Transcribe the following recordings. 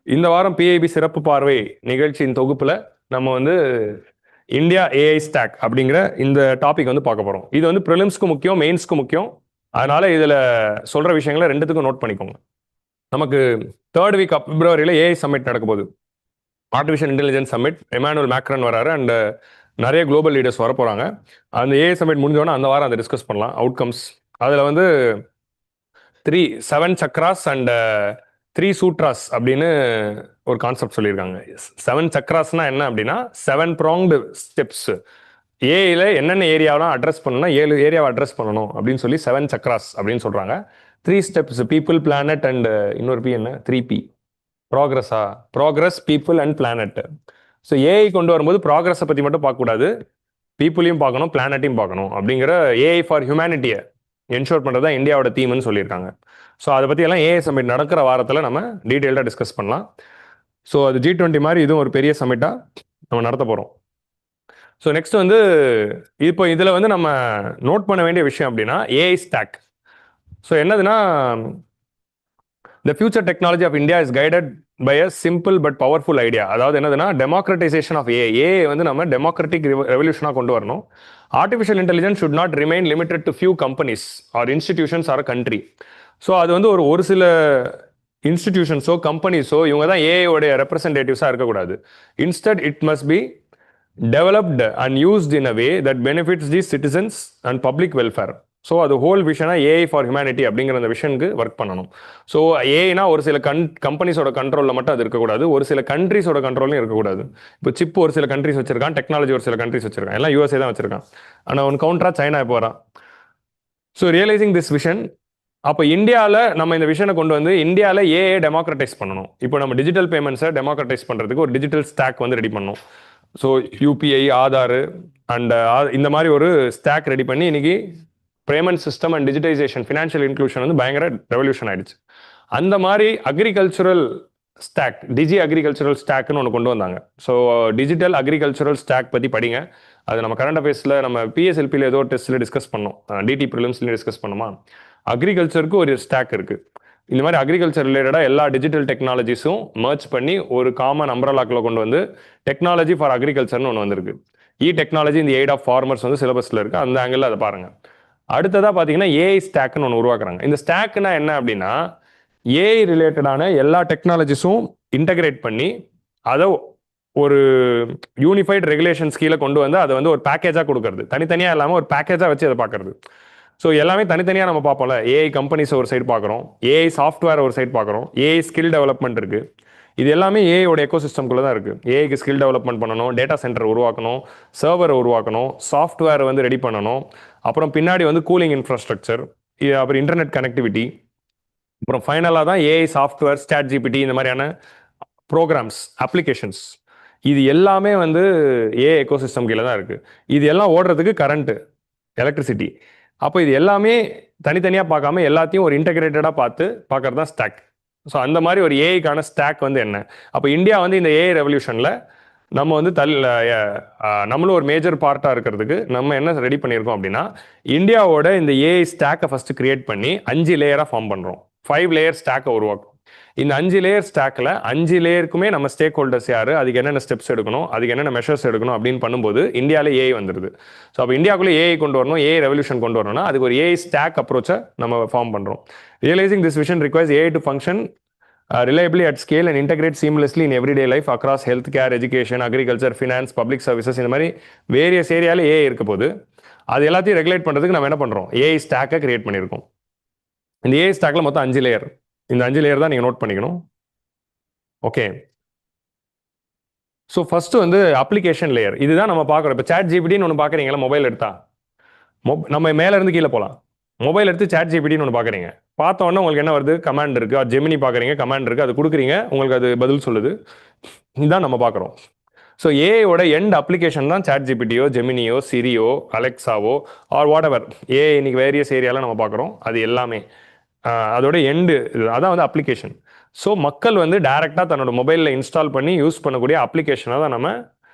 இந்த வாரம் பிஐபி சிறப்பு பார்வை நிகழ்ச்சியின் தொகுப்புல நம்ம வந்து இந்தியா ஏஐ ஸ்டாக் அப்படிங்கிற இந்த டாபிக் வந்து பார்க்க போறோம். இது வந்து ப்ரிலிம்ஸ்க்கு முக்கியம், மெயின்ஸ்க்கு முக்கியம். அதனால இதுல சொல்ற விஷயங்களை ரெண்டுத்துக்கும் நோட் பண்ணிக்கோங்க. நமக்கு 3rd வீக் ஆஃப் பிப்ரவரியில ஏஐ சம்மிட் நடக்க போகுது. Artificial intelligence summit. Emmanuel Macron வராரு அண்ட் நிறைய குளோபல் லீடர்ஸ் வர போறாங்க. அந்த ஏஐ சம்மிட் முடிஞ்சோன்னா அந்த வாரம் அதை டிஸ்கஸ் பண்ணலாம். அவுட்கம்ஸ் அதுல வந்து 7 சக்ராஸ் அண்ட் 3 சூட்ராஸ் அப்படின்னு ஒரு கான்செப்ட் சொல்லியிருக்காங்க. 7 சக்ராஸ்னா என்ன அப்படின்னா 7 ப்ராங்டு ஸ்டெப்ஸ். ஏஐல என்னென்ன ஏரியாவெல்லாம் அட்ரஸ் பண்ணணும்னா 7 ஏரியாவை அட்ரஸ் பண்ணணும் அப்படின்னு சொல்லி 7 சக்ராஸ் அப்படின்னு சொல்றாங்க. 3 ஸ்டெப்ஸ் பீப்புள், பிளானட் அண்ட் இன்னொரு பி என்ன 3P ப்ராக்ரஸா, progress, people and planet. So AI கொண்டு வரும்போது ப்ராக்ரஸை பற்றி மட்டும் பார்க்கக்கூடாது, பீப்புளையும் பார்க்கணும், பிளானட்டையும் பார்க்கணும். அப்படிங்கிற ஏஐ ஃபார் ஹியூமனிட்டியை என்ஷோர் பண்ணுறது தான் இந்தியாவோட தீம்னு சொல்லியிருக்காங்க. ஸோ அதை பற்றி எல்லாம் ஏஐ சமிட் நடக்கிற வாரத்தில் நம்ம டீட்டெயில்டாக டிஸ்கஸ் பண்ணலாம். ஸோ அது G20 மாதிரி இதுவும் ஒரு பெரிய சமிட்டாக நம்ம நடத்த போகிறோம். ஸோ நெக்ஸ்ட் வந்து இப்போ இதில் வந்து நம்ம நோட் பண்ண வேண்டிய விஷயம் அப்படின்னா ஏஐ ஸ்டாக். ஸோ என்னதுன்னா the future technology of India is guided by a simple but powerful idea. அதாவது என்னதுன்னா democratization of AI. AI வந்து நம்ம democratic revolution கொண்டு வரணும். Artificial intelligence should not remain limited to few companies or institutions or a country. So அது வந்து ஒரு சில இன்ஸ்டிடியூஷன்ஸோ கம்பெனிஸோ இவங்க தான் ஏஐயோடைய ரெப்ரசன்டேட்டிவ்ஸாக இருக்கக்கூடாது. Instead it must be developed and used in a way that benefits the citizens and public welfare. So அது whole விஷனாக AI for humanity அப்படிங்கிற அந்த விஷனுக்கு ஒர்க் பண்ணணும். ஸோ ஏஐனா ஒரு சில கம்பெனிஸோட கண்ட்ரோலில் மட்டும் அது இருக்கக்கூடாது, ஒரு சில கண்ட்ரிஸோட கண்ட்ரோலையும் இருக்கக்கூடாது. இப்போ சிப் ஒரு சில கண்ட்ரிஸ் வச்சிருக்கான், டெக்னாலஜி ஒரு சில கண்ட்ரிஸ் வச்சிருக்கான், எல்லாம் யூஎஸ்ஏ தான் வச்சிருக்கான். ஆனால் ஒன் கவுண்டரா சைனா இப்போ வரான். ஸோ ரியலைசிங் திஸ் விஷன், அப்போ இந்தியாவில் நம்ம இந்த விஷனை கொண்டு வந்து இந்தியாவில் ஏஐ டெமோக்ரட்டைஸ் பண்ணணும். இப்போ நம்ம டிஜிட்டல் பேமெண்ட்ஸை டெமோக்ரட்டைஸ் பண்ணுறதுக்கு ஒரு டிஜிட்டல் ஸ்டாக் வந்து ரெடி பண்ணணும். ஸோ யூபிஐ, ஆதார் அண்ட் இந்த மாதிரி ஒரு ஸ்டாக் ரெடி பண்ணி இன்னைக்கு payment system and digitisation, financial inclusion வந்து பயங்கர ரெவல்யூஷன் ஆயிடுச்சு. அந்த மாதிரி அக்ரிகல்ச்சுரல் ஸ்டாக், டிஜி அக்ரிகல்ச்சுரல் ஸ்டாக்னு ஒன்று கொண்டு வந்தாங்க. ஸோ டிஜிட்டல் அக்ரிகல்ச்சுரல் ஸ்டாக் பற்றி படிங்க. அது நம்ம கரண்ட் அஃபேர்ஸில் நம்ம பிஎஸ்எல்பியில் ஏதோ டெஸ்ட்டில் டிஸ்கஸ் பண்ணோம், டிடி ப்ரிலிம்ஸ்லையும் டிஸ்கஸ் பண்ணுமா. அக்ரிகல்ச்சருக்கு ஒரு ஸ்டாக் இருக்குது. இந்த மாதிரி அக்ரிகல்ச்சர் ரிலேட்டடாக எல்லா டிஜிட்டல் டெக்னாலஜிஸும் மர்ச் பண்ணி ஒரு காமன் அம்ப்ரலாக்கில் கொண்டு வந்து டெக்னாலஜி ஃபார் அக்ரிகல்ச்சர்னு ஒன்று வந்திருக்கு. டெக்னாலஜி இந்த எய்ட் ஆஃப் ஃபார்மர்ஸ் வந்து சிலபஸில் இருக்குது, அந்த ஆங்கிளில் அதை பாருங்கள். அடுத்ததாக பார்த்தீங்கன்னா ஏஐ ஸ்டாக்னு ஒன்று உருவாக்குறாங்க. இந்த ஸ்டாக்னா என்ன அப்படின்னா ஏஐ ரிலேட்டடான எல்லா டெக்னாலஜிஸும் இன்டகிரேட் பண்ணி அதை ஒரு யூனிஃபைட் ரெகுலேஷன்ஸ் கீழே கொண்டு வந்து அதை வந்து ஒரு பேக்கேஜாக கொடுக்கறது, தனித்தனியாக இல்லாமல் ஒரு பேக்கேஜாக வச்சு அதை பார்க்கறது. ஸோ எல்லாமே தனித்தனியாக நம்ம பார்ப்போம்ல, ஏஐ கம்பெனிஸ் ஒரு சைடு பார்க்குறோம், ஏஐ சாஃப்ட்வேர் ஒரு சைடு பார்க்குறோம், ஏஐ ஸ்கில் டெவலப்மெண்ட் இருக்குது. இது எல்லாமே ஏஐயோட எக்கோசிஸ்டம்குள்ளே தான் இருக்குது. ஏஐக்கு ஸ்கில் டெவலப்மெண்ட் பண்ணணும், டேட்டா சென்டர் உருவாக்கணும், சர்வரை உருவாக்கணும், சாஃப்ட்வேர் வந்து ரெடி பண்ணணும், அப்புறம் பின்னாடி வந்து கூலிங் இன்ஃப்ராஸ்ட்ரக்சர், அப்புறம் இன்டர்நெட் கனெக்டிவிட்டி, அப்புறம் ஃபைனலாக தான் ஏஐ சாஃப்ட்வேர், ChatGPT இந்த மாதிரியான ப்ரோக்ராம்ஸ், அப்ளிகேஷன்ஸ், இது எல்லாமே வந்து ஏஐ எக்கோசிஸ்டம் கீழே தான் இருக்குது. இது எல்லாம் ஓடுறதுக்கு கரண்ட்டு, எலக்ட்ரிசிட்டி. அப்போ இது எல்லாமே தனித்தனியாக பார்க்காம எல்லாத்தையும் ஒரு இன்டகிரேட்டடாக பார்க்கறது தான் ஸ்டாக். ஸோ அந்த மாதிரி ஒரு ஏஐக்கான ஸ்டாக் வந்து என்ன. அப்போ இந்தியா வந்து இந்த ஏஐ ரெவல்யூஷனில் நம்ம வந்து நம்மளும் ஒரு மேஜர் பார்ட்டாக இருக்கிறதுக்கு நம்ம என்ன ரெடி பண்ணியிருக்கோம் அப்படின்னா இந்தியாவோட இந்த ஏஐ ஸ்டாக்கை ஃபஸ்ட்டு கிரியேட் பண்ணி 5 லேயராக ஃபார்ம் பண்ணுறோம். 5 லேயர் ஸ்டாக்கை உருவாக்கும். இந்த 5 லேயர் ஸ்டாக்ல 5 லேயருக்குமே நம்ம ஸ்டேக் ஹோல்டர்ஸ் யாரு, அதுக்கு என்னென்ன ஸ்டெப்ஸ் எடுக்கணும், அதுக்கு என்னென்ன மெஷர்ஸ் எடுக்கணும் அப்படின்னு பண்ணும்போது இந்தியாவில் ஏஐ வந்துடுது. ஸோ அப்போ இந்தியாவுக்குள்ளே ஏஐ கொண்டு வரணும், ஏஐ ரெவல்யூஷன் கொண்டு வரணும்னா அதுக்கு ஒரு ஏஐ ஸ்டாக் அப்ரோச்சை நம்ம ஃபார்ம் பண்ணுறோம். Realising this vision requires AI to function reliably at scale and integrate seamlessly in everyday life across healthcare, education, agriculture, finance, public services. இந்த மாதிரி வேரியஸ் ஏரியாவில் ஏஐ இருக்க போது அது எல்லாத்தையும் ரெகுலேட் பண்ணுறதுக்கு நம்ம என்ன பண்ணுறோம், ஏஐ ஸ்டாக்கை கிரியேட் பண்ணியிருக்கோம். இந்த ஏஐ ஸ்டாக்ல மொத்தம் 5 லேயர். இந்த 5 லேயர் தான் நீங்கள் நோட் பண்ணிக்கணும். ஓகே, ஸோ ஃபர்ஸ்ட் வந்து அப்ளிகேஷன் லேயர். இதுதான் நம்ம பார்க்குறோம். இப்போ ChatGPTன்னு ஒன்று பார்க்குறீங்களா, மொபைல் எடுத்தா நம்ம மேலே இருந்து கீழே போகலாம். மொபைல் எடுத்து ChatGPTன்னு ஒன்று பார்க்குறீங்க, பார்த்த உடனே உங்களுக்கு என்ன வருது, கமாண்ட் இருக்குது. ஜெமினி பார்க்குறீங்க, கமாண்ட் இருக்குது, அது கொடுக்குறீங்க, உங்களுக்கு அது பதில் சொல்லுது. இதுதான் நம்ம பார்க்குறோம். ஸோ ஏஐயோட எண்ட் அப்ளிகேஷன் தான் ChatGPTயோ, ஜெமினியோ, சிரியோ, அலெக்சாவோ ஆர் வாட் எவர் ஏஐ இன்னைக்கு வேரியஸ் ஏரியாவில் நம்ம பார்க்குறோம். அது எல்லாமே அதோட எண்டு அதான் வந்து அப்ளிகேஷன். ஸோ மக்கள் வந்து டைரெக்டாக தன்னோட மொபைலில் இன்ஸ்டால் பண்ணி யூஸ் பண்ணக்கூடிய அப்ளிகேஷனை தான் நம்ம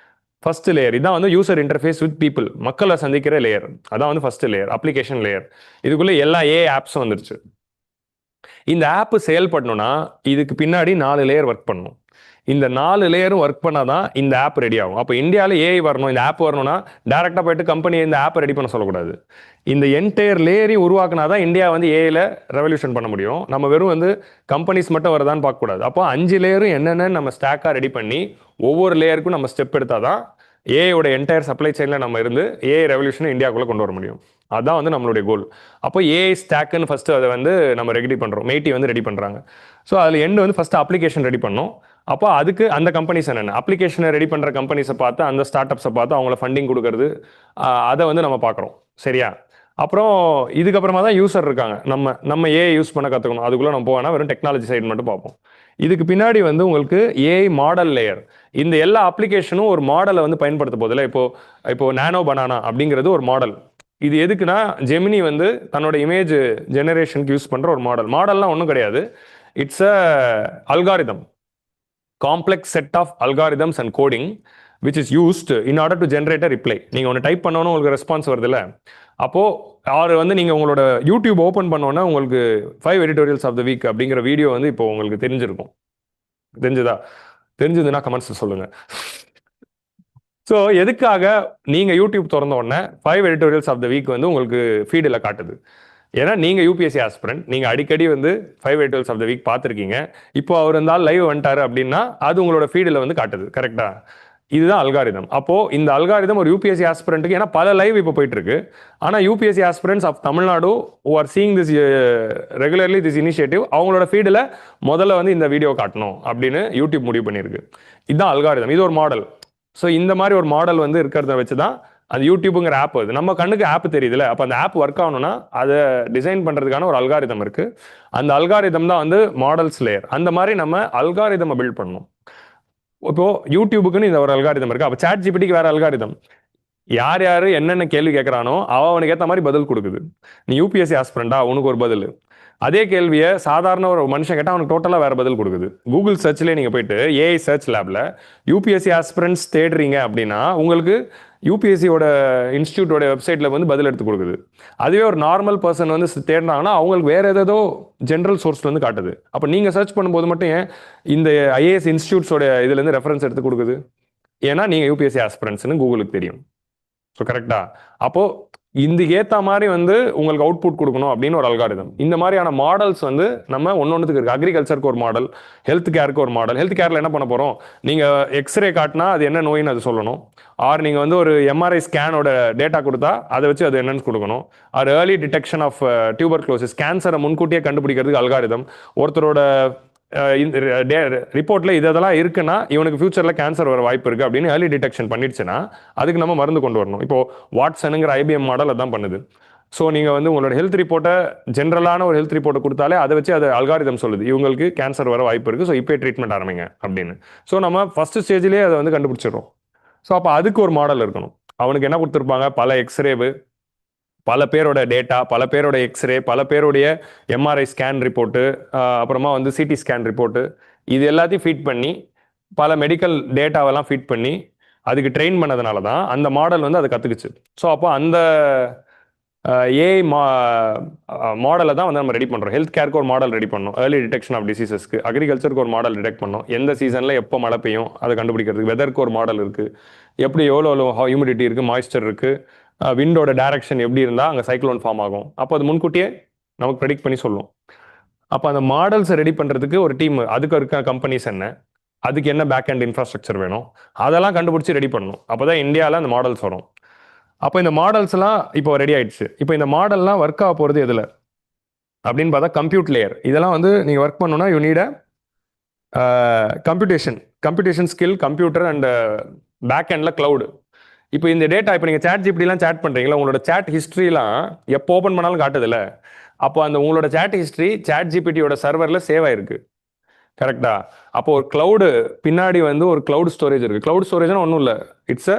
ஃபர்ஸ்ட் லேயர். இதான் வந்து யூசர் இன்டர்ஃபேஸ் வித் பீப்புள், மக்களை சந்திக்கிற லேயர். அதான் வந்து ஃபர்ஸ்ட் லேயர், அப்ளிகேஷன் லேயர். இதுக்குள்ளே எல்லா ஏஐ ஆப்ஸும் வந்துருச்சு. இந்த ஆப் செயல்படணும்னா இதுக்கு பின்னாடி 4 லேயர் ஒர்க் பண்ணணும். இந்த 4 லேயரும் ஒர்க் பண்ணாதான் இந்த ஆப் ரெடி ஆகும். அப்போ இந்தியாவில் ஏஐ வரணும், இந்த ஆப் வரணும்னா டேரெக்டாக போயிட்டு கம்பெனி இந்த ஆப்பை ரெடி பண்ண சொல்லக்கூடாது. இந்த என்டையர் லேயரையும் உருவாக்குனாதான் இந்தியா வந்து ஏஐல ரெவல்யூஷன் பண்ண முடியும். நம்ம வெறும் வந்து கம்பெனிஸ் மட்டும் வரதான்னு பார்க்கக்கூடாது. அப்போ 5 லேயரும் என்னென்னு நம்ம ஸ்டாக்காக ரெடி பண்ணி ஒவ்வொரு லேயருக்கும் நம்ம ஸ்டெப் எடுத்தால் தான் ஏஐயோட என்டையர் சப்ளை செயினில் நம்ம இருந்து ஏஐ ரெவல்யூஷனை இந்தியாவுக்குள்ளே கொண்டு வர முடியும். அதுதான் வந்து நம்மளுடைய கோல். அப்போ ஏஐ ஸ்டாக்குன்னு ஃபஸ்ட்டு அதை வந்து நம்ம ரெடி பண்ணுறோம். மெய்டி வந்து ரெடி பண்ணுறாங்க. ஸோ அதில் எண்டு வந்து ஃபஸ்ட்டு அப்ளிகேஷன் ரெடி பண்ணோம். அப்போ அதுக்கு அந்த கம்பெனிஸ் என்னென்ன அப்ளிகேஷனை ரெடி பண்ணுற கம்பெனிஸை பார்த்து அந்த ஸ்டார்ட் அப்ஸை பார்த்து அவங்கள ஃபண்டிங் கொடுக்கறது, அதை வந்து நம்ம பார்க்குறோம். சரியா? அப்புறம் இதுக்கப்புறமா தான் யூசர் இருக்காங்க. நம்ம ஏஐ யூஸ் பண்ண கற்றுக்கணும். அதுக்குள்ளே நம்ம போவேன்னா வெறும் டெக்னாலஜி சைடு மட்டும் பார்ப்போம். இதுக்கு பின்னாடி வந்து உங்களுக்கு ஏஐ மாடல் லேயர். இந்த எல்லா அப்ளிகேஷனும் ஒரு மாடலை வந்து பயன்படுத்த போதில்லை. இப்போ நானோ பனானா அப்படிங்கிறது ஒரு மாடல். இது எதுக்குன்னா ஜெமினி வந்து தன்னோட இமேஜ் ஜெனரேஷனுக்கு யூஸ் பண்ணுற ஒரு மாடல்லாம் ஒன்றும் கிடையாது. It's a algorithm, complex set of algorithms and coding which is used in order to generate a reply. நீங்கள் ஒன்று டைப் பண்ணணும், உங்களுக்கு ரெஸ்பான்ஸ் வருது இல்லை? அப்போது அவர் வந்து நீங்கள் உங்களோட யூடியூப் ஓப்பன் பண்ணோன்னா உங்களுக்கு 5 எடிட்டோரியல்ஸ் ஆஃப் த வீக் அப்படிங்கிற வீடியோ வந்து இப்போ உங்களுக்கு தெரிஞ்சிருக்கும். தெரிஞ்சதுன்னா கமெண்ட்ஸ் சொல்லுங்கள். ஸோ எதுக்காக நீங்கள் யூடியூப் திறந்த உடனே 5 எடிட்டோரியல்ஸ் ஆஃப் த வீக் வந்து உங்களுக்கு ஃபீடில் காட்டுது? ஏன்னா நீங்கள் யூபிஎஸ்சி ஆஸ்பிரண்ட், நீங்கள் அடிக்கடி வந்து 5 எடிட்டோரியல்ஸ் ஆஃப் த வீக் பார்த்துருக்கீங்க. இப்போ அவர் இருந்தால் லைவ் வந்துட்டாரு அப்படின்னா அது உங்களோட ஃபீடில் வந்து காட்டுது. கரெக்டாக? இதுதான் அல்காரிதம். அப்போது இந்த அல்காரிதம் ஒரு யூபிஎஸ்சி ஆஸ்பிரண்ட்டுக்கு, ஏன்னா பல லைவ் இப்போ போயிட்டு இருக்கு. ஆனால் UPSC aspirants of Tamil Nadu who are seeing this regularly this initiative, அவங்களோட ஃபீடில் முதல்ல வந்து இந்த வீடியோ காட்டணும் அப்படின்னு யூடியூப் முடிவு பண்ணியிருக்கு. இதுதான் அல்காரிதம். இது ஒரு மாடல். ஸோ இந்த மாதிரி ஒரு மாடல் வந்து இருக்கிறத வச்சு தான் அது யூடியூப்புங்கிற ஆப் வருது. நம்ம கண்ணுக்கு ஆப் தெரியுதுல்ல, அப்போ அந்த ஆப் ஒர்க் ஆகணும்னா அதை டிசைன் பண்ணுறதுக்கான ஒரு அல்காரிதம் இருக்குது. அந்த அல்காரிதம் தான் வந்து மாடல்ஸ் லேயர். அந்த மாதிரி நம்ம அல்காரிதமை பில்ட் பண்ணணும். இப்போ யூடியூபுக்குன்னு இந்த ஒரு அல்காரிதம் இருக்குது. அப்போ சாட் ஜிபிடிக்கு வேற அல்காரிதம். யார் யார் என்னென்ன கேள்வி கேட்குறானோ அவனுக்கு ஏற்ற மாதிரி பதில் கொடுக்குது. நீ யூபிஎஸ்சி ஆஸ்பிரண்டா, உனக்கு ஒரு பதில். அதே கேள்வியை சாதாரண ஒரு மனுஷன் கேட்டால் அவனுக்கு டோட்டலாக வேறு பதில் கொடுக்குது. கூகுள் சர்ச்லேயே நீங்கள் போயிட்டு ஏஐ சர்ச் லேபில் யூபிஎஸ்சி ஆஸ்பிரண்ட்ஸ் தேடுறீங்க அப்படின்னா உங்களுக்கு யூபிஎஸ்சியோட இன்ஸ்டியூட்டோட வெப்சைட்டில் வந்து பதில் எடுத்து கொடுக்குது. அதுவே ஒரு நார்மல் பர்சன் வந்து தேடினாங்கன்னா அவங்களுக்கு வேறு ஏதோ ஜென்ரல் சோர்ஸில் வந்து காட்டுது. அப்போ நீங்கள் சர்ச் பண்ணும்போது மட்டும் ஏன் இந்த ஐஏஎஸ் இன்ஸ்டியூட்ஸோட இதுலேருந்து ரெஃபரன்ஸ் எடுத்து கொடுக்குது? ஏன்னா நீங்கள் யூபிஎஸ்சி ஆஸ்பிரண்ட்ஸ்னு கூகுளுக்கு தெரியும். ஸோ கரெக்டா? அப்போது இதுக்கு ஏற்ற மாதிரி வந்து உங்களுக்கு அவுட்புட் கொடுக்கணும் அப்படின்னு ஒரு அல்காரிதம். இந்த மாதிரியான மாடல்ஸ் வந்து நம்ம ஒன்னொன்றுக்கு இருக்குது. அக்ரிகல்ச்சருக்கு ஒரு மாடல், ஹெல்த் கேருக்கு ஒரு மாடல். ஹெல்த் கேரில் என்ன பண்ண போகிறோம்? நீங்கள் எக்ஸ்ரே காட்டினா அது என்ன நோயின்னு அது சொல்லணும். ஆர் நீங்கள் வந்து ஒரு எம்ஆர்ஐ ஸ்கேனோட டேட்டா கொடுத்தா அதை வச்சு அது என்னன்னு கொடுக்கணும். Or early detection of tuberculosis, கேன்சரை முன்கூட்டியே கண்டுபிடிக்கிறதுக்கு அல்காரிதம். ஒருத்தரோட ரிப்போர்ட்ல இதெல்லாம் இருக்குன்னா இவனுக்கு ஃபியூச்சர்ல கேன்சர் வர வாய்ப்பு இருக்கு அப்படின்னு ஏர்லி டிடெக்ஷன் பண்ணிடுச்சுன்னா அதுக்கு நம்ம மருந்து கொண்டு வரணும். இப்போ வாட்சனுங்கிற ஐபிஎம் மாடல் அதான் பண்ணுது. ஸோ நீங்கள் வந்து உங்களோட ஹெல்த் ரிப்போர்ட்டை, ஜென்ரலான ஒரு ஹெல்த் ரிப்போர்ட்டை கொடுத்தாலே அதை வச்சு அது அல்காரிதம் சொல்லுது இவங்களுக்கு கேன்சர் வர வாய்ப்பு இருக்குது, ஸோ இப்போ ட்ரீட்மெண்ட் ஆரம்பிங்க அப்படின்னு. ஸோ நம்ம ஃபர்ஸ்ட் ஸ்டேஜ்லேயே அதை வந்து கண்டுபிடிச்சிடுறோம். ஸோ அப்போ அதுக்கு ஒரு மாடல் இருக்கணும். அவனுக்கு என்ன கொடுத்துருப்பாங்க? பல எக்ஸ்ரேவு, பல பேரோட டேட்டா, பல பேரோட எக்ஸ்ரே, பல பேருடைய எம்ஆர்ஐ ஸ்கேன் ரிப்போர்ட்டு, அப்புறமா வந்து சிடி ஸ்கேன் ரிப்போர்ட்டு, இது எல்லாத்தையும் ஃபீட் பண்ணி பல மெடிக்கல் டேட்டாவெல்லாம் ஃபீட் பண்ணி அதுக்கு ட்ரெயின் பண்ணதுனால தான் அந்த மாடல் வந்து அதை கற்றுக்குச்சு. ஸோ அப்போ அந்த ஏஐ மாடலை தான் வந்து நம்ம ரெடி பண்ணுறோம். ஹெல்த் கேருக்கு ஒரு மாடல் ரெடி பண்ணோம், ஏர்லி டிடெக்ஷன் ஆஃப் டிசீசஸ்க்கு. அக்ரிகல்ச்சருக்கு ஒரு மாடல் டிடெக்ட் பண்ணோம், எந்த சீசனில் எப்போ மழை பெய்யும் அதை கண்டுபிடிக்கிறதுக்கு. வெதருக்கு ஒரு மாடல் இருக்குது, எப்படி எவ்வளோ ஹியூமிடிட்டி இருக்குது, மாய்ஸ்சர் இருக்குது, விண்டோட டைரக்ஷன் எப்படி இருந்தால் அங்கே சைக்ளோன் ஃபார்ம் ஆகும். அப்போ அது முன்கூட்டியே நமக்கு ப்ரெடிக்ட் பண்ணி சொல்லும். அப்போ அந்த மாடல்ஸை ரெடி பண்ணுறதுக்கு ஒரு டீம், அதுக்கு இருக்க கம்பெனிஸ் என்ன, அதுக்கு என்ன பேக் அண்ட் இன்ஃப்ராஸ்ட்ரக்சர் வேணும், அதெல்லாம் கண்டுபிடிச்சி ரெடி பண்ணணும். அப்போ தான் இந்தியாவில் அந்த மாடல்ஸ் வரும். அப்போ இந்த மாடல்ஸ்லாம் இப்போ ரெடி ஆயிடுச்சு. இப்போ இந்த மாடல்லாம் ஒர்க் ஆக போகிறது எதில் அப்படின்னு பார்த்தா கம்ப்யூட் லேயர். இதெல்லாம் வந்து நீங்கள் ஒர்க் பண்ணணும்னா you need computation skill, computer and back எண்டில் க்ளவுடு. இப்போ இந்த டேட்டா, இப்போ நீங்கள் சாட் ஜிபிடிலாம் சேட் பண்ணுறீங்களா, உங்களோட சேட் ஹிஸ்ட்ரிலாம் எப்போ ஓப்பன் பண்ணாலும் காட்டுதில்ல. அப்போ அந்த உங்களோட சேட் ஹிஸ்ட்ரி சாட் ஜிபிடியோட சர்வரில் சேவ் ஆயிருக்கு. கரெக்டா? அப்போ ஒரு க்ளவுடு பின்னாடி வந்து ஒரு க்ளவுட் ஸ்டோரேஜ் இருக்குது. க்ளவுட் ஸ்டோரேஜ்னா ஒன்றும் இல்லை, இட்ஸ் அ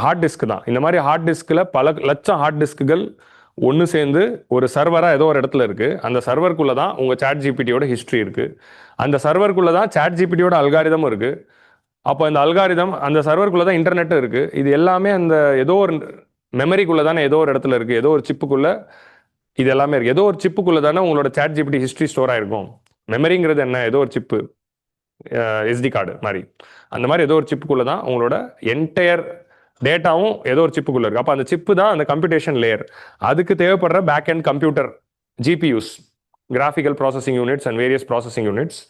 ஹார்ட் டிஸ்க் தான். இந்த மாதிரி ஹார்ட் டிஸ்கில் பல லட்சம் ஹார்ட் டிஸ்க்குகள் ஒன்று சேர்ந்து ஒரு சர்வராக ஏதோ ஒரு இடத்துல இருக்குது. அந்த சர்வருக்குள்ளே தான் உங்கள் சாட் ஜிபிடியோட ஹிஸ்ட்ரி இருக்குது. அந்த சர்வருக்குள்ளே தான் சாட் ஜிபிடியோட அல்காரிதமும் இருக்குது. அப்போ இந்த அல்காரிதம் அந்த சர்வருக்குள்ளே தான் இன்டர்நெட்டும் இருக்குது. இது எல்லாமே அந்த ஏதோ ஒரு மெமரிக்குள்ளே தானே ஏதோ ஒரு இடத்துல இருக்குது, ஏதோ ஒரு சிப்புக்குள்ளே இது எல்லாமே இருக்குது. ஏதோ ஒரு சிப்புக்குள்ளே தானே உங்களோட சாட் ஜிபிடி ஹிஸ்ட்ரி ஸ்டோர் ஆகிருக்கும். மெமரிங்கிறது என்ன? ஏதோ ஒரு சிப்பு, எஸ்டி கார்டு மாதிரி. அந்த மாதிரி ஏதோ ஒரு சிப்புக்குள்ளே தான் உங்களோட என்டையர் டேட்டாவும் ஏதோ ஒரு சிப்புக்குள்ளே இருக்குது. அப்போ அந்த சிப்பு தான் அந்த கம்ப்யூட்டேஷன் லேயர். அதுக்கு தேவைப்படுற back and computer, GPUs, graphical processing units and various processing units,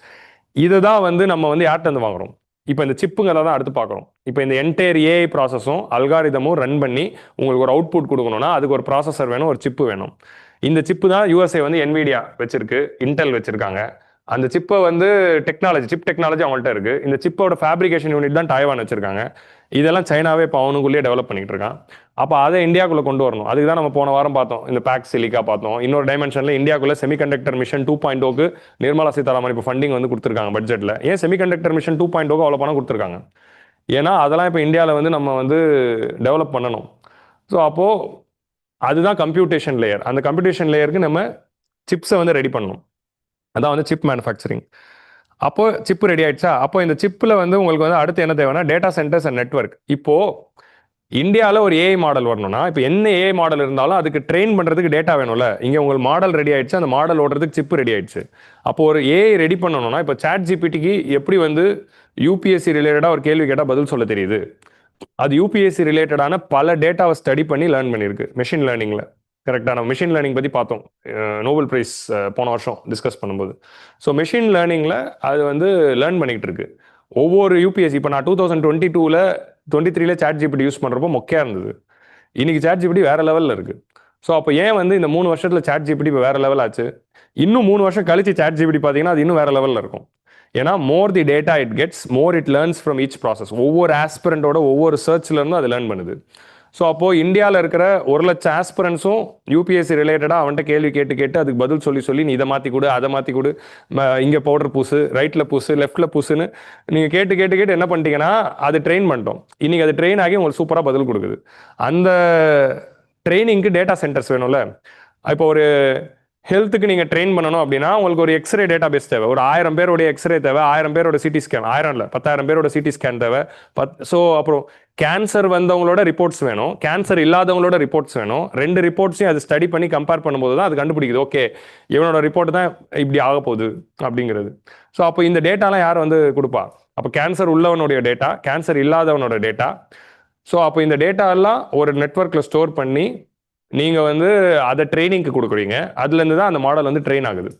இதை தான் வந்து நம்ம வந்து யார்கிட்ட இருந்து வாங்குறோம். இப்போ இந்த சிப்புங்களை தான் அடுத்து பார்க்குறோம். இப்போ இந்த என்டையர் ஏஐ ப்ராசஸும் அல்காரிதமும் ரன் பண்ணி உங்களுக்கு ஒரு அவுட்புட் கொடுக்கணும்னா அதுக்கு ஒரு ப்ராசஸர் வேணும், ஒரு சிப்பு வேணும். இந்த சிப்பு தான் யூஎஸ்ஏ வந்து என்விடியா வச்சிருக்கு, இன்டெல் வச்சிருக்காங்க. அந்த சிப்பை வந்து டெக்னாலஜி, சிப் டெக்னாலஜி அவங்கள்ட்ட இருக்கு. இந்த சிப்போட ஃபேப்ரிகேஷன் யூனிட் தான் டாய்வான் வச்சிருக்காங்க. இதெல்லாம் சைனாவே இப்போ அவனுக்குள்ளேயே டெவலப் பண்ணிட்டு இருக்கான். அப்போ அதை இந்தியாவுக்குள்ள கொண்டு வரணும். அதுக்கு தான் நம்ம போன வாரம் பார்த்தோம், இந்த பேக் சிலிக்கா பார்த்தோம். இன்னொரு டைமென்ஷனில் இந்தியாவுக்குள்ள செமிகண்டக்டர் மிஷன் 2.0க்கு நிர்மலா சீதாராமன் இப்போ ஃபண்டிங் வந்து கொடுத்துருக்காங்க பட்ஜெட்டில். ஏன் செமிகண்டக்டர் மிஷன் 2.0க்கு அவ்வளோ பணம் கொடுத்துருக்காங்க? ஏன்னா அதெல்லாம் இப்போ இந்தியாவில் வந்து நம்ம வந்து டெவலப் பண்ணணும். ஸோ அப்போது அதுதான் கம்ப்யூட்டேஷன் லேயர். அந்த கம்ப்யூட்டேஷன் லேயருக்கு நம்ம சிப்ஸை வந்து ரெடி பண்ணணும். அதான் வந்து சிப் மேனுஃபேக்சரிங். அப்போ சிப்பு ரெடி ஆயிடுச்சா? அப்போ இந்த சிப்பில் வந்து உங்களுக்கு வந்து அடுத்து என்ன தேவைன்னா டேட்டா சென்டர்ஸ் அண்ட் நெட்வொர்க். இப்போ இந்தியாவில் ஒரு ஏஐ மாடல் வரணும்னா இப்போ என்ன ஏஐ மாடல் இருந்தாலும் அதுக்கு ட்ரெயின் பண்ணுறதுக்கு டேட்டா வேணும்ல. இங்கே உங்களுக்கு மாடல் ரெடி ஆயிடுச்சு, அந்த மாடல் ஓடுறதுக்கு சிப்பு ரெடி ஆயிடுச்சு. அப்போ ஒரு ஏஐ ரெடி பண்ணணும்னா இப்போ சாட் ஜிபிடிக்கு எப்படி வந்து யூபிஎஸ்சி ரிலேட்டடாக ஒரு கேள்வி கேட்டால் பதில் சொல்ல தெரியுது, அது யூபிஎஸ்சி ரிலேட்டடான பல டேட்டாவை ஸ்டடி பண்ணி லேர்ன் பண்ணியிருக்கு மெஷின் லேர்னிங்கில். கரெக்டாக நம்ம மெஷின் லேர்னிங் பற்றி பார்த்தோம் நோபல் ப்ரைஸ் போன வருஷம் டிஸ்கஸ் பண்ணும்போது. ஸோ மெஷின் லேர்னிங்கில் அது வந்து லேர்ன் பண்ணிக்கிட்டு இருக்கு ஒவ்வொரு யூபிஎஸ்சி. இப்போ நான் 2022ல் 23ல சாட் ஜிபிடி யூஸ் பண்ணுறப்போ மொக்கையாக இருந்தது. இன்னைக்கு சாட் ஜிபிடி வேற லெவலில் இருக்கு. ஸோ அப்போ ஏன் வந்து இந்த 3 வருஷத்தில் சாட் ஜிபிடி இப்போ வேற லெவல் ஆச்சு? இன்னும் 3 வருஷம் கழிச்சு சாட் ஜிபிடி பார்த்தீங்கன்னா அது இன்னும் வேற லெவலில் இருக்கும். ஏன்னா more the data it gets, more it learns from each process. ஒவ்வொரு ஆஸ்பிரண்டோட ஒவ்வொரு சர்ச்ல இருந்தும் அது லேர்ன் பண்ணுது. ஸோ அப்போது இந்தியாவில் இருக்கிற 1,00,000 ஆஸ்பிரன்ஸும் யூபிஎஸ்சி ரிலேட்டடாக அவன்கிட்ட கேள்வி கேட்டு கேட்டு அதுக்கு பதில் சொல்லி சொல்லி நீ இதை மாற்றி கொடு, அதை மாற்றி கொடு, இங்கே பவுடர் பூசு, ரைட்டில் பூசு, லெஃப்ட்டில் பூசுன்னு நீங்கள் கேட்டு கேட்டு கேட்டு என்ன பண்ணிட்டீங்கன்னா அது ட்ரெயின் பண்ணிட்டோம். இன்றைக்கி அது ட்ரெயின் ஆகி உங்களுக்கு சூப்பராக பதில் கொடுக்குது. அந்த ட்ரைனிங்க்கு டேட்டா சென்டர்ஸ் வேணும்ல. இப்போ ஒரு ஹெல்த்துக்கு நீங்கள் ட்ரெயின் பண்ணணும் அப்படின்னா உங்களுக்கு ஒரு எக்ஸ்ரே டேட்டா பேஸ் தேவை. ஒரு 1000 பேருடைய எக்ஸ்ரே தேவை, 1000 பேரோட சிடி ஸ்கேன், 1000 இல்லை 10,000 பேரோட சிடி ஸ்கேன் தேவை. ஸோ அப்புறம் கேன்சர் வந்தவங்களோட ரிப்போர்ட்ஸ் வேணும், கேன்சர் இல்லாதவங்களோட ரிப்போர்ட்ஸ் வேணும். 2 ரிப்போர்ட்ஸையும் அது ஸ்டடி பண்ணி கம்பேர் பண்ணும்போது தான் அது கண்டுபிடிக்குது, ஓகே இவனோட ரிப்போர்ட் தான் இப்படி ஆக போகுது அப்படிங்கிறது. ஸோ அப்போ இந்த டேட்டாலாம் யார் வந்து கொடுப்பா? அப்போ கேன்சர் உள்ளவனுடைய டேட்டா, கேன்சர் இல்லாதவனோட டேட்டா. ஸோ அப்போ இந்த டேட்டா எல்லாம் ஒரு நெட்வொர்க்கில் ஸ்டோர் பண்ணி நீங்கள் வந்து அதை ட்ரைனிங்க்கு கொடுக்குறீங்க. அதுலேருந்து தான் அந்த மாடல் வந்து ட்ரெயின் ஆகுது.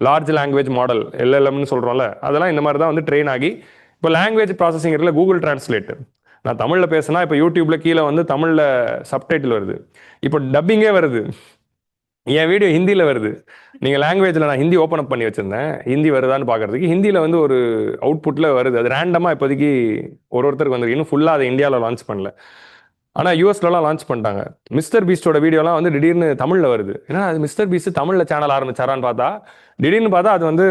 லார்ஜ் லாங்குவேஜ் மாடல் எல்எல்எம்னு சொல்கிறோம்ல, அதெல்லாம் இந்த மாதிரி தான் வந்து ட்ரெயின் ஆகி இப்போ லாங்குவேஜ் ப்ராசஸிங் இருக்குல்ல, கூகுள் டிரான்ஸ்லேட். நான் தமிழில் பேசினா இப்போ யூடியூப்பில் கீழே வந்து தமிழில் சப்டைட்டில் வருது, இப்போ டப்பிங்கே வருது, என் வீடியோ ஹிந்தியில் வருது. நீங்கள் லாங்குவேஜில் நான் ஹிந்தி ஓப்பன் அப் பண்ணி வச்சுருந்தேன், ஹிந்தி வருதான்னு பார்க்குறதுக்கு ஹிந்தியில் வந்து ஒரு அவுட்புட்டில் வருது. அது ரேண்டமாக இப்போதைக்கு ஒருத்தருக்கு வந்து இன்னும் ஃபுல்லாக அதை இந்தியாவில் லான்ச் பண்ணல. ஆனால் யூஎஸ்லலாம் லான்ச் பண்ணிட்டாங்க. மிஸ்டர் பீஸ்டோட வீடியோலாம் வந்து திடீர்னு தமிழில் வருது. ஏன்னா அது மிஸ்டர் பீஸ்ட் தமிழில் சேனல் ஆரம்பிச்சாரான்னு பார்த்தா திடீர்னு பார்த்தா அது வந்து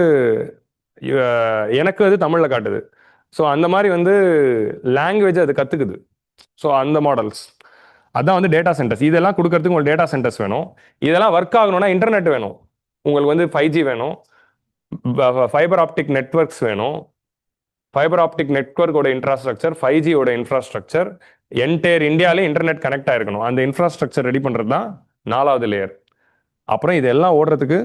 எனக்கு அது தமிழில் காட்டுது. ஸோ அந்த மாதிரி வந்து லாங்குவேஜ் அது கற்றுக்குது. ஸோ அந்த மாடல்ஸ் அதான் வந்து டேட்டா சென்டர்ஸ். இதெல்லாம் கொடுக்கறதுக்கு உங்களுக்கு டேட்டா சென்டர்ஸ் வேணும். இதெல்லாம் ஒர்க் ஆகணும்னா இன்டர்நெட் வேணும். உங்களுக்கு வந்து 5G வேணும், ஃபைபர் ஆப்டிக் நெட்வொர்க்ஸ் வேணும். ஃபைபர் ஆப்டிக் நெட்வொர்க்கோட இன்ஃப்ராஸ்ட்ரக்சர், 5Gயோட இன்ஃப்ராஸ்ட்ரக்சர், என்டையர் இந்தியாவிலே இன்டர்நெட் கனெக்ட் ஆயிருக்கணும். அந்த இன்ஃப்ராஸ்ட்ரக்சர் ரெடி பண்ணுறது தான் 4வது லேயர். அப்புறம் இதெல்லாம் ஓடுறதுக்கு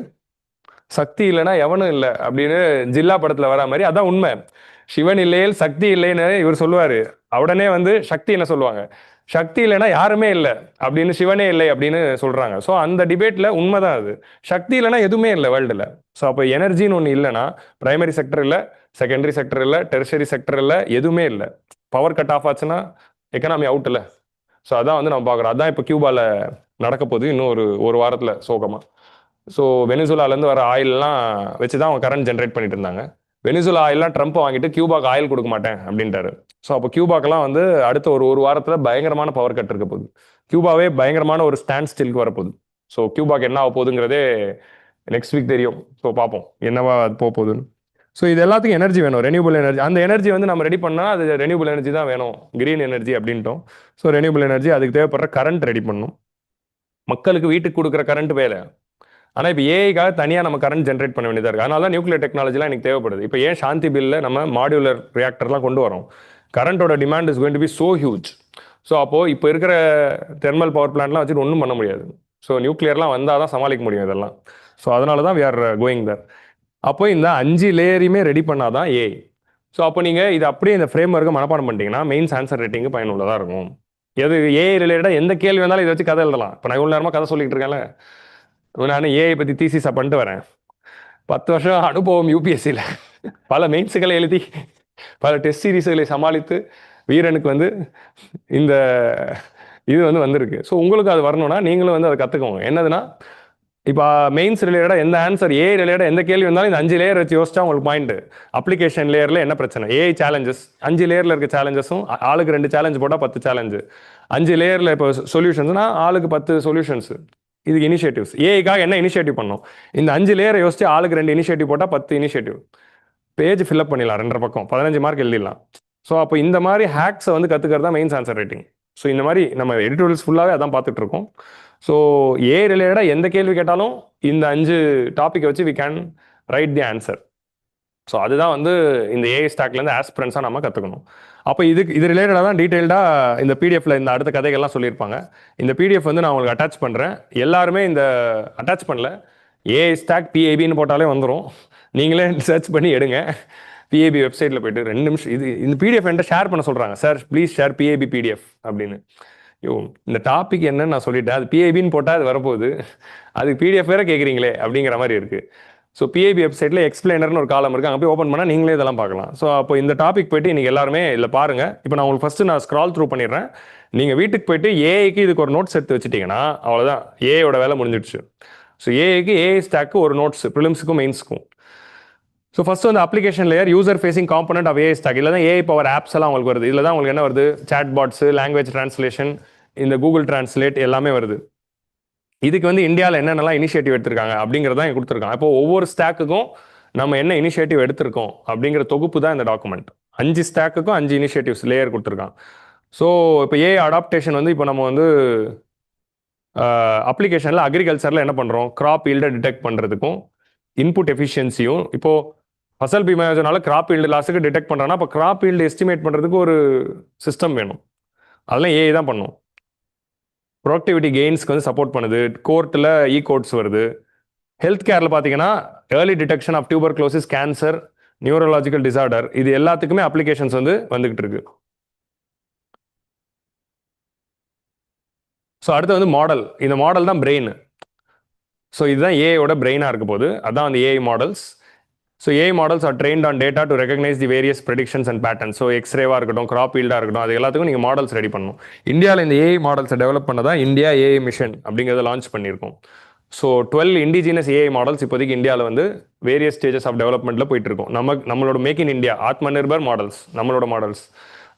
சக்தி இல்லைன்னா எவனும் இல்லை அப்படின்னு ஜில்லா படத்தில் வர மாதிரி அதான் உண்மை. சிவன் இல்லையில் சக்தி இல்லைன்னு இவர் சொல்லுவார். உடனே வந்து சக்தி என்ன சொல்லுவாங்க, சக்தி இல்லைன்னா யாருமே இல்லை அப்படின்னு, சிவனே இல்லை அப்படின்னு சொல்கிறாங்க. ஸோ அந்த டிபேட்டில் உண்மைதான் அது. சக்தி இல்லைன்னா எதுவுமே இல்லை வேர்ல்டில். ஸோ அப்போ எனர்ஜின்னு ஒன்று இல்லைன்னா பிரைமரி செக்டர் இல்லை, செகண்டரி செக்டர் இல்லை, டெர்ஷரி செக்டர் இல்லை, எதுவுமே இல்லை. பவர் கட் ஆஃப் ஆச்சுன்னா எக்கனாமி அவுட் இல்லை. ஸோ அதான் வந்து நம்ம பார்க்குறோம். அதான் இப்போ கியூபாவில் நடக்க போகுது இன்னும் ஒரு வாரத்தில் சோகமாக. ஸோ வெனிசுலாலேருந்து வர ஆயிலெலாம் வச்சு தான் அவங்க கரண்ட் ஜென்ரேட் பண்ணிட்டு இருந்தாங்க. வெனிசுலா ஆயிலெலாம் ட்ரம்ப் வாங்கிட்டு கியூபாக்கு ஆயில் கொடுக்க மாட்டேன் அப்படின்ட்டாரு. ஸோ அப்போ கியூபாக்கெல்லாம் வந்து அடுத்த ஒரு வாரத்தில் பயங்கரமான பவர் கட் இருக்க போகுது. கியூபாவே பயங்கரமான ஒரு ஸ்டாண்ட் ஸ்டில்க்கு வரப்போகுது. ஸோ கியூபாக்கு என்ன ஆக போகுதுங்கிறதே நெக்ஸ்ட் வீக் தெரியும். ஸோ பார்ப்போம் என்னவா போக போகுதுன்னு. ஸோ இது எல்லாத்துக்கும் எனர்ஜி வேணும், ரெனியூபிள் எனர்ஜி. அந்த எனர்ஜி வந்து நம்ம ரெடி பண்ணால் அது ரெனியூபிள் எனர்ஜி தான் வேணும், கிரீன் எனர்ஜி அப்படின்ட்டோம். ஸோ ரெனியூபிள் எனர்ஜி, அதுக்கு தேவைப்படுற கரண்ட் ரெடி பண்ணணும். மக்களுக்கு வீட்டுக்கு கொடுக்குற கரண்ட் வேலை. ஆனால் இப்போ ஏஐக்காக தனியாக நம்ம கரண்ட் ஜென்ரேட் பண்ண வேண்டியதாக இருக்குது. அதனால தான் நியூக்ளியர் டெக்னாலஜிலாம் எனக்கு தேவைப்படுது. இப்போ ஏன் சாந்தி பில்லில் நம்ம மாடுலர் ரியாக்டர்லாம் கொண்டு வரோம்? கரண்டோட demand is going to be so huge. So அப்போது இப்போ இருக்கிற தெர்மல் பவர் பிளான்ட்லாம் வச்சுட்டு ஒன்றும் பண்ண முடியாது. ஸோ நியூக்ளியர்லாம் வந்தால் தான் சமாளிக்க முடியும் இதெல்லாம். ஸோ அதனால தான் வி ஆர் கோயிங் தர். அப்போ இந்த 5 லேயரையுமே ரெடி பண்ணாதான் ஏஐ. ஸோ அப்போ நீங்கள் இது அப்படியே இந்த ஃப்ரேம் ஒர்க்கை மனப்பாடம் பண்ணிட்டீங்கன்னா மெயின்ஸ் ஆன்சர் ரேட்டிங்கு பயனுள்ளதாக இருக்கும். எது ஏஐ ரிலேட்டடாக எந்த கேள்வி வந்தாலும் இதை வச்சு கதை எழுதலாம். இப்போ நான் இவ்வளோ நேரமாக கதை சொல்லிட்டு இருக்கேன்ல, நான் ஏஐ பற்றி தீசிஸாக பண்ணிட்டு வரேன். 10 வருஷம் அனுபவம் யூபிஎஸ்சியில் பல மெயின்ஸுகளை எழுதி பல டெஸ்ட் சீரீஸ்களை சமாளித்து வீரனுக்கு வந்து இந்த இது வந்து வந்திருக்கு. ஸோ உங்களுக்கு அது வரணும்னா நீங்களும் வந்து அதை கற்றுக்கோங்க. என்னதுன்னா இப்போ மெயின்ஸ் ரிலேட்டடாக எந்த ஆன்சர் ஏஐ ரிலேட்டடாக எந்த கேள்வி வந்தாலும் இந்த 5 லேயர் வச்சு யோசிச்சா உங்களுக்கு பாயிண்ட். அப்ளிகேஷன் லேயரில் என்ன பிரச்சனை, ஏஐ சேலஞ்சஸ் 5 லேயரில் இருக்க சேலஞ்சஸும் ஆளுக்கு 2 சேலஞ்ச் போட்டால் 10 சேலஞ்சு. 5 லேயரில் இப்போ சொல்யூஷன்ஸ்னா ஆளுக்கு 10 சொல்யூஷன்ஸ். இதுக்கு இனிஷியேட்டிவ்ஸ் ஏஐக்காக என்ன இனிஷியேட்டிவ் பண்ணணும், இந்த 5 லேயரை யோசிச்சு ஆளுக்கு 2 இனிஷியேட்டிவ் போட்டால் 10 இனிஷியேட்டிவ். பேஜ் ஃபில்அப் பண்ணிடலாம் 2 பக்கம் 15 மார்க் எழுதிடலாம். ஸோ அப்போ இந்த மாதிரி ஹேக்ஸை வந்து கற்றுக்கிறது தான் மெயின்ஸ் ஆன்சர் ரைட்டிங். ஸோ இந்த மாதிரி நம்ம எடிட்டோரியல்ஸ் ஃபுல்லாகவே அதான் பார்த்துட்டு இருக்கோம். ஸோ ஏ ரிலேட்டடாக எந்த கேள்வி கேட்டாலும் இந்த 5 டாப்பிக்கை வச்சு we can write the answer. So அதுதான் வந்து இந்த ஏஐ ஸ்டாக்லேருந்து ஆஸ்பிரன்ஸாக நம்ம கற்றுக்கணும். அப்போ இது ரிலேட்டடாக தான் டீட்டெயில்டாக இந்த பிடிஎஃப்ல இந்த அடுத்த கதைகள்லாம் சொல்லியிருப்பாங்க. இந்த பிடிஎஃப் வந்து நான் உங்களுக்கு அட்டாச் பண்ணுறேன். எல்லாருமே இந்த அட்டாச் பண்ணல, ஏஐ ஸ்டாக் பிஐபின்னு போட்டாலே வந்துடும். நீங்களே சர்ச் பண்ணி எடுங்க. பிஏபி வெப்சைட்டில் போயிட்டு 2 நிமிஷம் இது இந்த பிடிஎஃப் என்கிட்ட ஷேர் பண்ண சொல்கிறாங்க. Sir please share PAP PDF அப்படின்னு. ஐயோ இந்த டாபிக் என்னன்னு நான் சொல்லிட்டேன், அது பிஏபின்னு போட்டால் அது வரப்போகுது, அதுக்கு பிடிஎஃப் வேறு கேட்குறீங்களே அப்படிங்கிற மாதிரி இருக்குது. ஸோ பிஏபி வெப்சைட்டில் எக்ஸ்பிளைனர்னு ஒரு காலம் இருக்குது, அங்கே போய் ஓப்பன் பண்ணால் நீங்களே இதெல்லாம் பார்க்கலாம். ஸோ அப்போ இந்த டாபிக் போய்ட்டு நீங்கள் எல்லாருமே இதில் பாருங்கள். இப்போ நான் உங்களுக்கு ஃபஸ்ட்டு நான் ஸ்க்ரால் த்ரூ பண்ணிடுறேன். நீங்கள் வீட்டுக்கு போய்ட்டு ஏஐக்கு இதுக்கு ஒரு நோட்ஸ் எடுத்து வச்சுட்டிங்கன்னா அவ்வளோதான், ஏஐயோட வேலை முடிஞ்சிடுச்சு. ஸோ ஏஐக்கு ஏஐ ஸ்டாக்கு ஒரு நோட்ஸ் ப்ரிலிம்ஸுக்கும் மெயின்ஸுக்கும். ஸோ ஃபஸ்ட்டு வந்து application layer user facing component of AI stack. இல்லை தான் ஏஐ பவர் ஆப்ஸ் எல்லாம் உங்களுக்கு வருது. இதில் தான் உங்களுக்கு என்ன வருது, சாட் பாட்ஸு, லாங்குவேஜ் ட்ரான்ஸ்லேஷன், இந்த கூகுள் டிரான்ஸ்லேட் எல்லாமே வருது. இதுக்கு வந்து இந்தியாவில் என்னென்னலாம் இனிஷியேட்டிவ் எடுத்திருக்காங்க அப்படிங்கிறதான் கொடுத்துருக்காங்க. இப்போ ஒவ்வொரு ஸ்டாக்குக்கும் நம்ம என்ன இனிஷியேட்டிவ் எடுத்திருக்கோம் அப்படிங்கிற தொகுப்பு தான் இந்த டாக்குமெண்ட். 5 ஸ்டாக்குக்கும் 5 இனிஷியேட்டிவ்ஸ் லேயர் கொடுத்துருக்காங்க. ஸோ இப்போ ஏஐ அடாப்டேஷன் வந்து இப்போ நம்ம வந்து அப்ளிகேஷனில் அக்ரிகல்ச்சரில் என்ன பண்ணுறோம், கிராப் ஈல்டை டிடெக்ட் பண்ணுறதுக்கும் இன்புட் எஃபிஷியன்சியும், இப்போது ஃபசல் பீமா யோஜனால கிராப் ஈல்டு லாஸுக்கு டிடெக்ட் பண்ணுறாங்கன்னா அப்போ கிராப் ஈல்டு எஸ்டிமேட் பண்ணுறதுக்கு ஒரு சிஸ்டம் வேணும். அதெல்லாம் ஏஐ தான் பண்ணும். ப்ரொடக்டிவிட்டி கெயின்ஸ்க்கு வந்து சப்போர்ட் பண்ணுது. கோர்ட்டில் கோட்ஸ் வருது. ஹெல்த் கேரில் பார்த்தீங்கன்னா early detection of tuberculosis, cancer, neurological disorder, இது எல்லாத்துக்குமே அப்ளிகேஷன்ஸ் வந்து வந்துகிட்டு இருக்கு. ஸோ அடுத்து வந்து மாடல். இந்த மாடல் தான் பிரெயின். ஸோ இதுதான் ஏஐயோட பிரெயினாக இருக்க போது, அதான் வந்து AI models. So AI models are trained on data to recognise the various predictions and pattern. So எக்ஸ்ரேவாக இருக்கட்டும், கிராப் ஈல்டாக இருக்கட்டும், அது எல்லாத்துக்கும் நீங்கள் மாடல்ஸ் ரெடி பண்ணணும். இந்தியாவில் இந்த ஏஐ மாடல்ஸை டெவலப் பண்ணதான் இந்தியா ஏஐ மிஷன் அப்படிங்கிறத லான்ச் பண்ணியிருக்கோம். ஸோ 12 இண்டிஜினஸ் ஏஐ மாடல்ஸ் இப்போதைக்கு இந்தியாவில் வந்து வேரியஸ் ஸ்டேஜஸ் ஆஃப் டெவலப்மெண்ட்டில் போயிட்டு இருக்கோம். நம்மளோட make in India Atma Nirbhar models, நம்மளோட models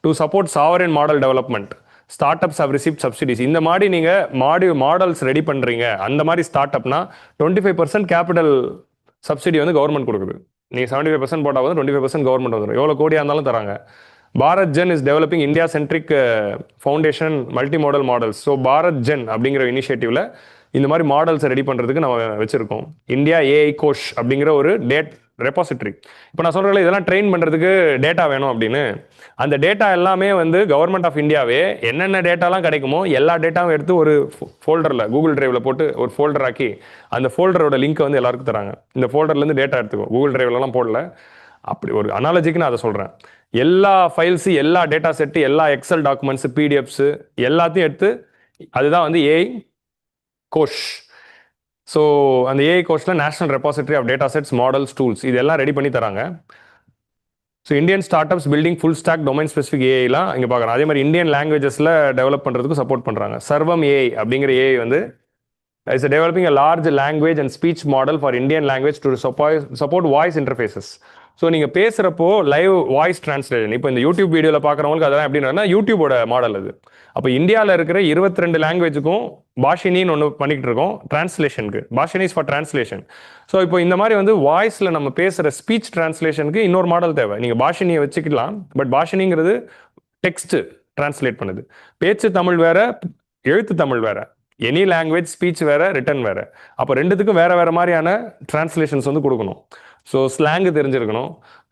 to support sovereign model development. Startups have received subsidies. இந்த மாதிரி நீங்கள் மாடல்ஸ் ரெடி பண்ணுறீங்க, அந்த மாதிரி ஸ்டார்ட் அப்னா 25% கேபிட்டல் சப்சிடி வந்து கவர்மெண்ட் கொடுக்குது. நீங்கள் 75% போட்டால் வந்து 25% கவர்மெண்ட் வந்துடும். எவ்வளோ கோடியாக இருந்தாலும் தராங்க. BharatGen is developing India centric foundation multimodal models. So BharatGen அப்படிங்கிற இனிஷியேட்டிவ்ல இந்த மாதிரி மாடல்ஸை ரெடி பண்ணுறதுக்கு நம்ம வச்சுருக்கோம். இந்தியா ஏஐ கோஷ் அப்படிங்கிற ஒரு ரெபாசிட்டரி. இப்போ நான் சொல்கிறேன் இதெல்லாம் ட்ரெயின் பண்ணுறதுக்கு டேட்டா வேணும் அப்படின்னு. அந்த டேட்டா எல்லாமே வந்து கவர்மெண்ட் ஆஃப் இந்தியாவே என்னென்ன டேட்டாலாம் கிடைக்குமோ எல்லா டேட்டாவும் எடுத்து ஒரு ஃபோல்டரில் கூகுள் டிரைவில் போட்டு ஒரு ஃபோல்டர் ஆக்கி அந்த ஃபோல்டரோட லிங்க்கை வந்து எல்லாருக்கும் தராங்க. இந்த ஃபோல்டர்லேருந்து டேட்டா எடுத்துக்கோ. கூகுள் டிரைவ்லலாம் போடல, அப்படி ஒரு அனாலஜிக்கு நான் அதை சொல்கிறேன். எல்லா ஃபைல்ஸு, எல்லா டேட்டா செட்டு, எல்லா எக்ஸல் டாக்குமெண்ட்ஸு, பிடிஎஃப்ஸு எல்லாத்தையும் எடுத்து அதுதான் வந்து ஏஐ கோஷ். ஸோ அந்த ஏஐ கோர்ஸில் national repository of data sets, models, tools இதெல்லாம் ரெடி பண்ணி தராங்க. So Indian start ups building full stack domain specific ஏஐலாம் இங்கே பார்க்குறோம். அதே மாதிரி இந்தியன் லாங்குவேஜஸில் டெவலப் பண்ணுறதுக்கு சப்போர்ட் பண்ணுறாங்க. சர்வம் ஏஐ அப்படிங்கிற ஏஐ வந்து is developing a large language and speech model for Indian language to support voice interfaces. So நீங்கள் பேசுகிறப்போ லைவ் வாய்ஸ் டிரான்ஸ்லேஷன். இப்போ இந்த யூடியூப் வீடியோவில் பார்க்குறவங்களுக்கு அதெல்லாம் எப்படின்னா யூடியூபோட மாடல் அது. அப்போ இந்தியாவில் இருக்கிற 22 லாங்குவேஜுக்கும் பாஷினின்னு ஒன்று பண்ணிக்கிட்டு இருக்கோம் டிரான்ஸ்லேஷனுக்கு. பாஷினிஸ் ஃபார் டிரான்ஸ்லேஷன். ஸோ இப்போ இந்த மாதிரி வந்து வாய்ஸில் நம்ம பேசுகிற ஸ்பீச் டிரான்ஸ்லேஷனுக்கு இன்னொரு மாடல் தேவை. நீங்கள் பாஷினியை வச்சுக்கலாம், பட் பாஷினிங்கிறது டெக்ஸ்ட் டிரான்ஸ்லேட் பண்ணுது. பேச்சு தமிழ் வேற, எழுத்து தமிழ் வேற. எனி லாங்குவேஜ் ஸ்பீச் வேற, ரிட்டன் வேற. அப்போ ரெண்டுத்துக்கும் வேற வேற மாதிரியான டிரான்ஸ்லேஷன்ஸ் வந்து கொடுக்கணும். ஸோ ஸ்லாங்கு தெரிஞ்சிருக்கணும்.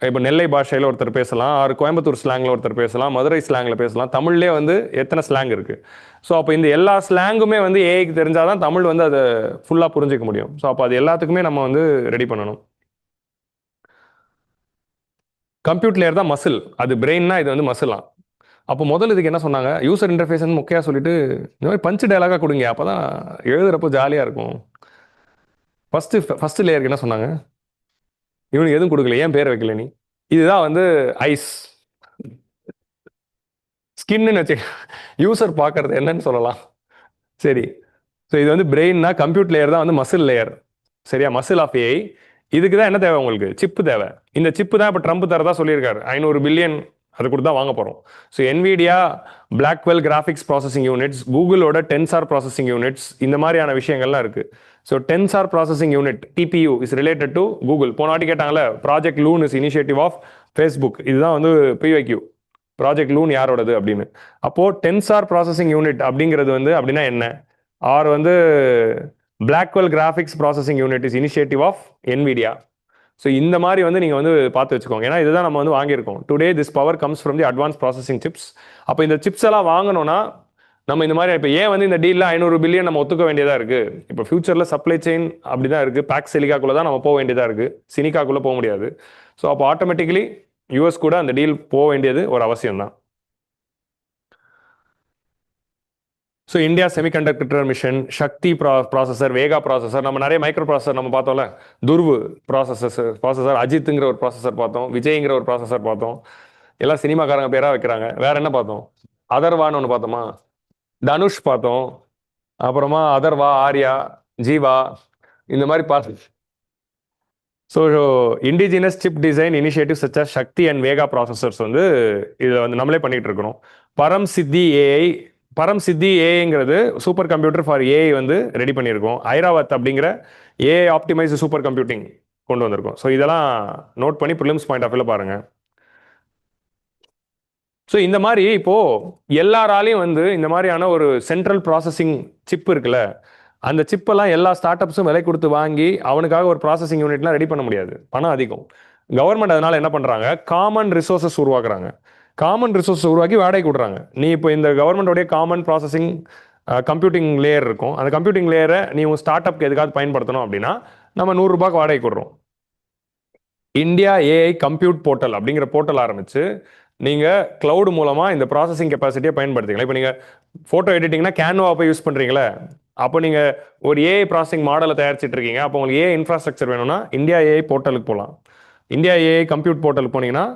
இப்போ நெல்லை பாஷையில் ஒருத்தர் பேசலாம், ஆறு கோயம்புத்தூர் ஸ்லாங்கில் ஒருத்தர் பேசலாம், மதுரை ஸ்லாங்கில் பேசலாம். தமிழ்லேயே வந்து எத்தனை ஸ்லாங் இருக்குது. ஸோ அப்போ இந்த எல்லா ஸ்லாங்குமே வந்து ஏஐக்கு தெரிஞ்சால் தான் தமிழ் வந்து அதை ஃபுல்லாக புரிஞ்சிக்க முடியும். ஸோ அப்போ அது எல்லாத்துக்குமே நம்ம வந்து ரெடி பண்ணணும். கம்ப்யூட் லேயர் தான் மசில். அது பிரெயின்னா இது வந்து மசிலாம். அப்போ முதல்ல இதுக்கு என்ன சொன்னாங்க, யூசர் இன்டர்ஃபேஸ் முக்கியம் சொல்லிட்டு இந்த மாதிரி பஞ்ச் டயலாகா கொடுங்க, அப்பதான் எழுதுறப்போ ஜாலியா இருக்கும். ஃபர்ஸ்ட் லேயருக்கு என்ன சொன்னாங்க, இவனுக்கு எதுவும் கொடுக்கல, ஏன் பேர் வைக்கல நீ. இதுதான் வந்து ஐஸ் ஸ்கின்னு வச்சு யூசர் பார்க்கறது என்னன்னு சொல்லலாம். சரி, ஸோ இது வந்து பிரெயின்னா கம்ப்யூட் லேயர் தான் வந்து மசில் லேயர். சரியா, மசில் ஆஃப் ஏஐ. இதுக்கு தான் என்ன தேவை உங்களுக்கு, சிப்பு தேவை. இந்த சிப்பு தான் இப்போ ட்ரம்ப் தரதா சொல்லியிருக்காரு, 500 பில்லியன் அது கொடுத்து தான் வாங்க போகிறோம். So Nvidia Blackwell graphics processing units, கூகுளோட டென்சார் ப்ராசஸிங் யூனிட்ஸ், இந்த மாதிரியான விஷயங்கள்லாம் இருக்கு. So tensor processing unit TPU is related to Google. போன வாட்டி கேட்டாங்களே, project Loon is initiative of Facebook. இதுதான் வந்து பிவைக்யூ, ப்ராஜெக்ட் லூன் யாரோடது அப்படின்னு. அப்போ டென்சார் ப்ராசஸிங் யூனிட் அப்படிங்கிறது வந்து அப்படின்னா என்ன, ஆர் வந்து Blackwell graphics processing unit is initiative of Nvidia. So இந்த மாதிரி வந்து நீங்கள் வந்து பார்த்து வச்சுக்கோங்க, ஏன்னா இதுதான் நம்ம வந்து வாங்கியிருக்கோம். Today this power comes from the advance processing chips. அப்போ இந்த சிப்ஸ் எல்லாம் வாங்கணும்னா நம்ம இந்த மாதிரி இப்போ ஏன் வந்து இந்த டீலில் 500 பில்லியன் நம்ம ஒத்துக்க வேண்டியதாக இருக்குது. இப்போ ஃபியூச்சரில் சப்ளை செயின் அப்படி தான் இருக்குது, பேக் சிலிக்காக்குள்ளே தான் நம்ம போக வேண்டியதாக இருக்குது, சினிக்காக்குள்ளே போக முடியாது. ஸோ அப்போ ஆட்டோமேட்டிக்கலி யூஎஸ் கூட அந்த டீல் போக வேண்டியது ஒரு அவசியம் தான். ஸோ இந்தியா செமிகண்டக்டர் மிஷன், சக்தி ப்ராசஸர், வேகா ப்ராசஸர், நம்ம நிறைய மைக்ரோ ப்ராசஸர் நம்ம பார்த்தோம்ல, துர்வு ப்ராசஸர், அஜித்துங்கிற ஒரு ப்ராசஸர் பார்த்தோம், விஜய்ங்கிற ஒரு ப்ராசஸர் பார்த்தோம். எல்லாம் சினிமாக்காரங்க பேராக வைக்கிறாங்க. வேற என்ன பார்த்தோம், அதர்வான்னு ஒன்று பார்த்தோமா, தனுஷ் பார்த்தோம், அப்புறமா அதர்வா, ஆர்யா, ஜீவா, இந்த மாதிரி பார்த்து. So indigenous chip design initiative such as Shakti and Vega processors வந்து இதில் வந்து நம்மளே பண்ணிட்டு இருக்கிறோம். பரம் சித்தி ஏஐங்கிறது சூப்பர் கம்ப்யூட்டர் ஃபார் ஏஐ வந்து ரெடி பண்ணியிருக்கோம். ஐராவத் அப்படிங்கிற ஏஐ ஆப்டிமைஸ் சூப்பர் கம்ப்யூட்டிங் கொண்டு வந்திருக்கோம். ஸோ இதெல்லாம் நோட் பண்ணி ப்ரிலிம்ஸ் பாயிண்ட் ஆஃப் வியூல பாருங்க. ஸோ இந்த மாதிரி இப்போ எல்லாராலையும் வந்து இந்த மாதிரியான ஒரு சென்ட்ரல் ப்ராசஸிங் சிப் இருக்குல்ல, அந்த சிப்பெல்லாம் எல்லா ஸ்டார்ட் அப்ஸும் விலை கொடுத்து வாங்கி அவனுக்காக ஒரு ப்ராசஸிங் யூனிட்லாம் ரெடி பண்ண முடியாது, பணம் அதிகம். கவர்மெண்ட் அதனால என்ன பண்றாங்க, காமன் ரிசோர்ஸஸ் உருவாக்குறாங்க. காமன் ரிசோர்ஸ் உருவாக்கி வாடகை கொடுறாங்க. நீ இப்போ இந்த கவர்மெண்டோடைய காமன் ப்ராசஸிங் கம்ப்யூட்டிங் லேயர் இருக்கும், அந்த கம்ப்யூட்டிங் லேயரை நீ உங்கள் ஸ்டார்ட் அப்க்கு எதுக்காவது பயன்படுத்தணும் அப்படின்னா நம்ம 100 ரூபாய்க்கு வாடகை கொடுறோம். இந்தியா ஏஐ கம்ப்யூட் போர்ட்டல் அப்படிங்கிற போர்ட்டல் ஆரம்பிச்சு நீங்கள் கிளவுட் மூலமாக இந்த ப்ராசஸிங் கெப்பாசிட்டியை பயன்படுத்திக்கலாம். இப்போ நீங்கள் ஃபோட்டோ எடிட்டிங்னா கேன்வா போய் யூஸ் பண்ணுறீங்களே, அப்போ நீங்கள் ஒரு ஏஐ ப்ராசஸிங் மாடலை தயாரிச்சிட்டு இருக்கீங்க, அப்போ உங்களுக்கு ஏஐ இன்ஃப்ராஸ்ட்ரக்சர் வேணும்னா இந்தியா ஏஐ போர்ட்டலுக்கு போகலாம். இந்தியா ஏஐ கம்ப்யூட் போர்ட்டலுக்கு போனீங்கன்னா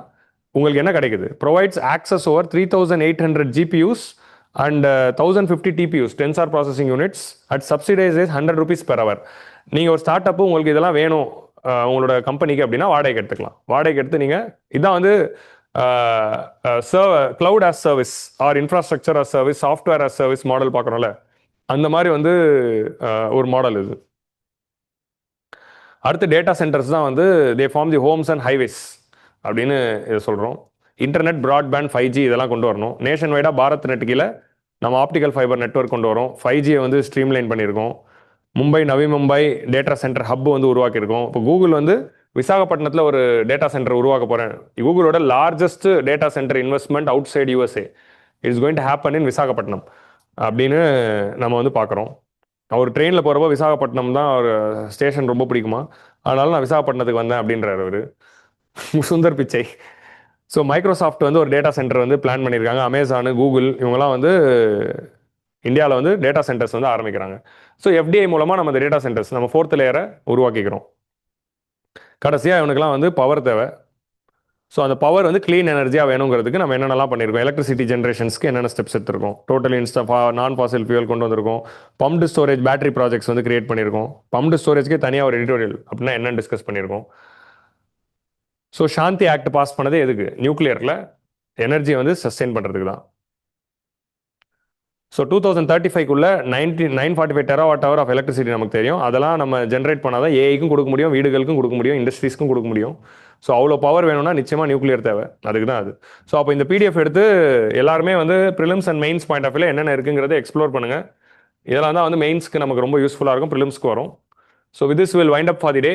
உங்களுக்கு என்ன கிடைக்குது, provides access over 3800 GPUs and 1050 TPUs, tensor processing units at subsidise $100 per hour. நீங்கள் ஒரு ஸ்டார்ட் அப்பு உங்களுக்கு இதெல்லாம் வேணும் உங்களோட கம்பெனிக்கு அப்படின்னா வாடகைக்கு எடுத்துக்கலாம். வாடகைக்கு எடுத்து நீங்கள் இதான் வந்து cloud as service or infrastructure as service, software as service model பார்க்குறோம்ல, அந்த மாதிரி வந்து ஒரு மாடல் இது. அடுத்து டேட்டா சென்டர்ஸ் தான் வந்து they form the homes and highways அப்படின்னு இதை சொல்கிறோம். இன்டர்நெட், ப்ராட்பேண்ட், 5G இதெல்லாம் கொண்டு வரணும். நேஷன் வைடாக பாரத் நெட் கீழே நம்ம ஆப்டிக்கல் ஃபைபர் நெட்வொர்க் கொண்டு வரோம். 5Gயை வந்து ஸ்ட்ரீம்லைன் பண்ணியிருக்கோம். Mumbai, Navi Mumbai data centre hub வந்து உருவாக்கியிருக்கோம். இப்போ கூகுள் வந்து விசாகப்பட்டினத்தில் ஒரு டேட்டா சென்டர் உருவாக்க போகிறேன், கூகுளோட largest data centre investment outside USA it's going to happen in Visakhapatnam அப்படின்னு நம்ம வந்து பார்க்குறோம். அவர் ட்ரெயினில் போகிறப்போ விசாகப்பட்டினம் தான் ஒரு ஸ்டேஷன் ரொம்ப பிடிக்குமா, அதனால நான் விசாகப்பட்டினத்துக்கு வந்தேன் அப்படின்றார் அவர், சுந்தர் பிச்சை. ஸோ மைக்ரோசாஃப்ட் வந்து ஒரு டேட்டா சென்டர் வந்து பிளான் பண்ணியிருக்காங்க. அமேசானு, கூகுள் இவங்கெல்லாம் வந்து இந்தியாவில் வந்து டேட்டா சென்டர்ஸ் வந்து ஆரம்பிக்கிறாங்க. ஸோ FDI மூலமாக நம்ம இந்த டேட்டா சென்டர்ஸ் நம்ம 4th லேயரை உருவாக்கிக்கிறோம். கடைசியாக இவனுக்குலாம் வந்து பவர் தேவை. ஸோ அந்த பவர் வந்து க்ளீன் எனர்ஜியாக வேணுங்கிறதுக்கு நம்ம என்னென்னலாம் பண்ணியிருக்கோம், எலக்ட்ரிசிட்டி ஜென்ரேஷன்ஸ்க்கு என்னென்ன ஸ்டெப்ஸ் எடுத்திருக்கோம், டோட்டல் நான் ஃபாசில் ஃபியூல் கொண்டு வந்திருக்கோம். பம்ப்டு ஸ்டோரேஜ் பேட்டரி ப்ராஜெக்ட்ஸ் வந்து கிரியேட் பண்ணியிருக்கோம். பம்ப்டு ஸ்டோரேஜ்க்கே தனியாக ஒரு எடிட்டோரியல் அப்படின்னா என்னென்னு டிஸ்கஸ் பண்ணியிருக்கோம். ஸோ சாந்தி ஆக்ட் பாஸ் பண்ணதே எதுக்கு, நியூக்ளியரில் எனர்ஜியை வந்து சஸ்டெயின் பண்ணுறதுக்கு தான். ஸோ 2035க்குள்ள 945 TWh ஆஃப் எலக்ட்ரிசிட்டி நமக்கு தெரியும். அதெல்லாம் நம்ம ஜென்ரேட் பண்ணால் தான் ஏஐக்கும் கொடுக்க முடியும், வீடுகளுக்கும் கொடுக்க முடியும், இண்டஸ்ட்ரீஸ்க்கும் கொடுக்க முடியும். ஸோ அவ்வளோ பவர் வேணும்னா நிச்சயமாக நியூக்ளியர் தேவை, அதுக்கு தான் அது. ஸோ அப்போ இந்த PDF எடுத்து எல்லாருமே வந்து prelims and mains point of வியூல என்னென்ன இருக்குங்கிறத எக்ஸ்ப்ளோர் பண்ணுங்கள். இதெல்லாம் தான் வந்து மெயின்ஸ்க்கு நமக்கு ரொம்ப யூஸ்ஃபுல்லாக இருக்கும், ப்ரிலிம்ஸ்க்கு வரும். So with this will wind up for the day.